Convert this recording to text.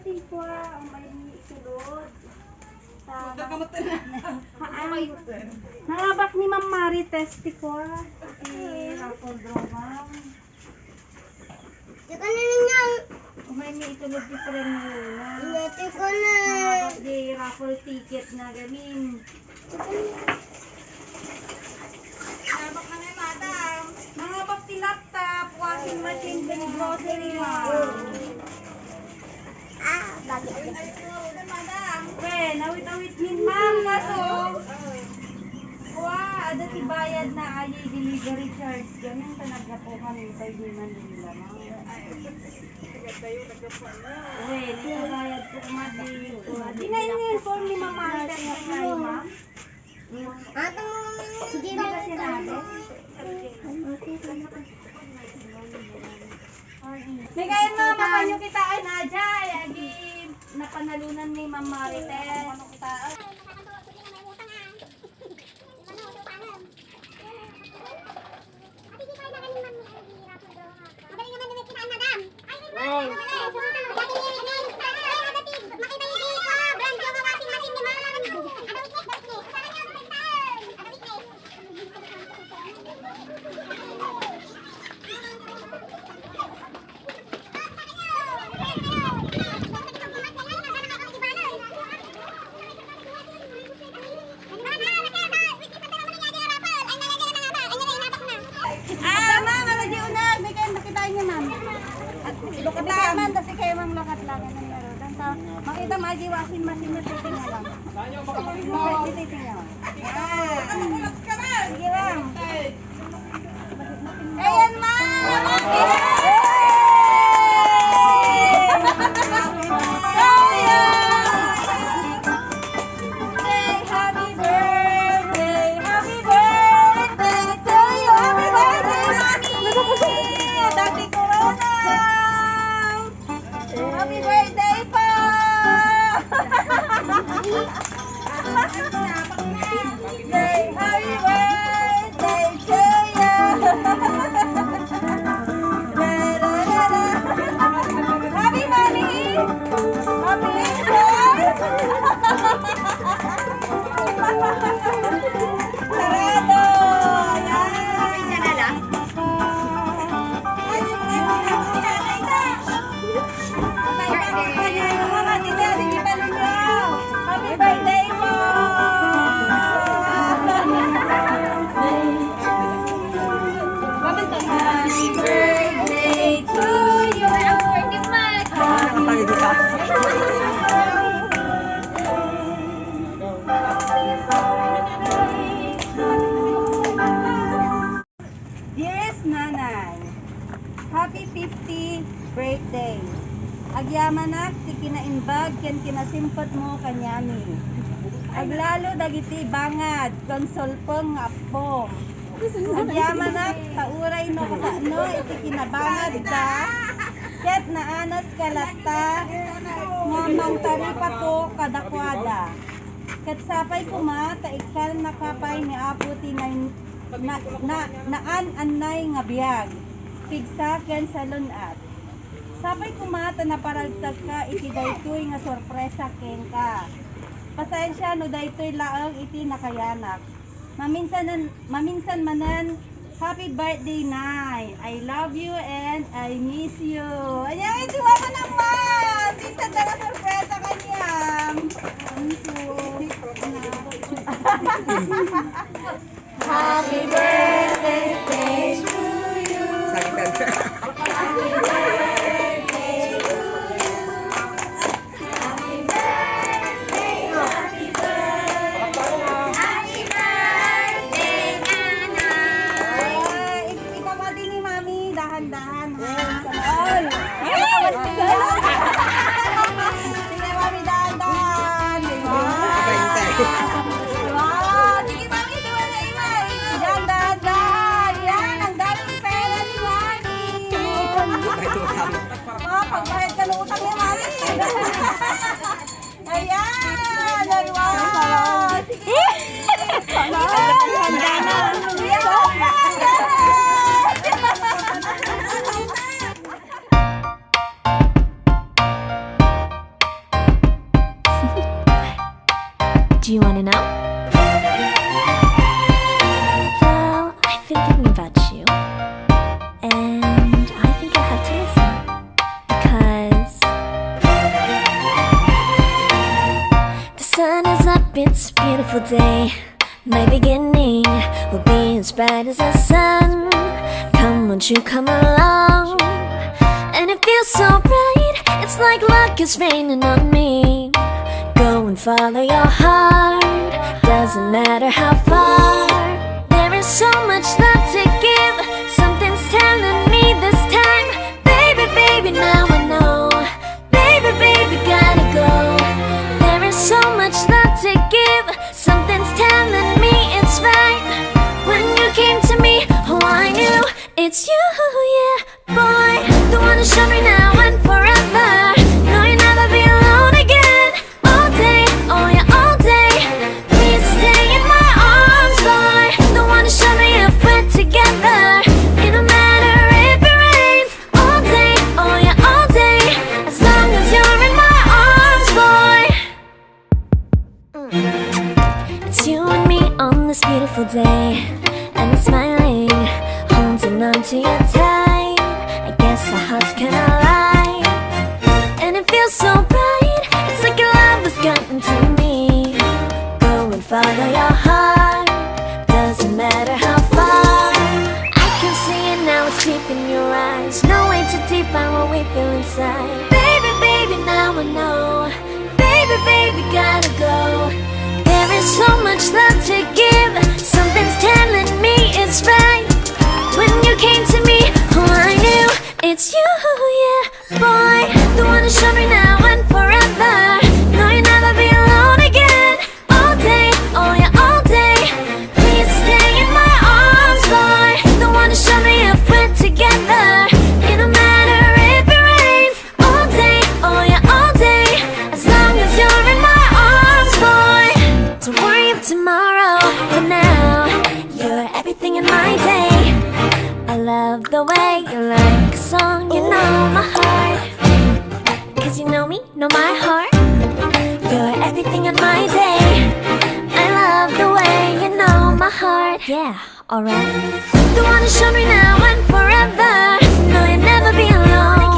testing ko ang may sulod. Nangabak ni Ma'am Mari testi ko. Raffle drawang. Teka na ninyo. May itulog di pa rin muna. Teka na. Nangabak di raffle ticket na gamin. Nangabak na may madam. Nangabak ti laptop, washing machine, din grocery lang. Lagi. Nawit-awit min ma'am kaso. Wah, ada ti bayad na ay delivery charge. Ganun talaga po kami sa human nila. Nito bayad po kumadi. Di na yung form ni Mama Alter na kayo, ma'am? Ate mo. Sige ba kasi natin? May kayo na mapanyo kita ay nadya. Agi napanalunan ni Ma'am Marites. Ano kita? Lokataman, kasi kayo mang lokat lang ng laro. Makita maji washing machine na titingnan lang. Titingnan. Sige lang. Ayan, ma'am! Happy birthday po! Happy birthday to you! Happy Mami! Happy birthday! Sarado! Yan! Na lang? Happy birthday po! Happy birthday to you! Dearest Nanay, happy 50th birthday! Agyamanak ti kinaimbag ken kinasimpot mo kanyami. Aglalo dagiti bangad konsolpong nga apong. Agyamanak tauray no kasano iti kinabangad ka ket naanos kalata nga mangtaripa ko kadakwada. Ket sapay kuma ta ikal nakapay ni apo ti naan anay nga biyag. Pigsa ken salunat. Sapay kumata na paragtag ka iti daytoy nga sorpresa ken ka. Pasensya no daytoy laeng iti nakayanak. Maminsan manan happy birthday Nay. I love you and I miss you. Ayan, ito mo naman. Minsan na sorpresa kanyang. Happy birthday to you. Happy birthday. Dahan-dahan ha. All. Sige mami, dahan-dahan. Wow. Sige mami, doon na imay. Dahan-dahan. Do you wanna know? Well, I've been thinking about you, and I think I have to listen. Because the sun is up, it's a beautiful day. My beginning will be as bright as the sun. Come, won't you come along? And it feels so bright, it's like luck is raining on me. Go and follow your heart, doesn't matter how far. There is so much love to give, something's telling me this time. Baby, baby, now I know. Baby, baby, gotta go. There is so much love to give, something's telling me it's right. When you came to me, oh I knew it's you, yeah, boy. The one who showed me now and forever. No, you'll never be alone again. All day, oh yeah, all day. Please stay in my arms, boy. The one who showed me if we're together. It don't matter if it rains. All day, oh yeah, all day. As long as you're in my arms, boy. It's you and me on this beautiful day, and I'm smiling, holding on to you tight. I guess our hearts can align, and it feels so bright. It's like your love has gotten to me. Go and follow your heart, doesn't matter how far. I can see it now, it's deep in your eyes. No way to define what we feel inside. Baby, baby, now I know. Baby, baby, gotta go. There is so much love to give, something's telling me it's right. When you came to me, oh I knew it's you, yeah, boy. The one who showed me now and forever. No, you'll never be alone again. All day, oh yeah, all day. Please stay in my arms, boy. The one who showed me if we're together. It don't matter if it rains. All day, oh yeah, all day. As long as you're in my arms, boy. Don't worry of tomorrow, for now you're everything in my day. I love the way you like a song, you know my heart. Cause you know me, know my heart. You're everything in my day. I love the way you know my heart. Yeah, alright. The one who showed me now and forever. No, you'll never be alone.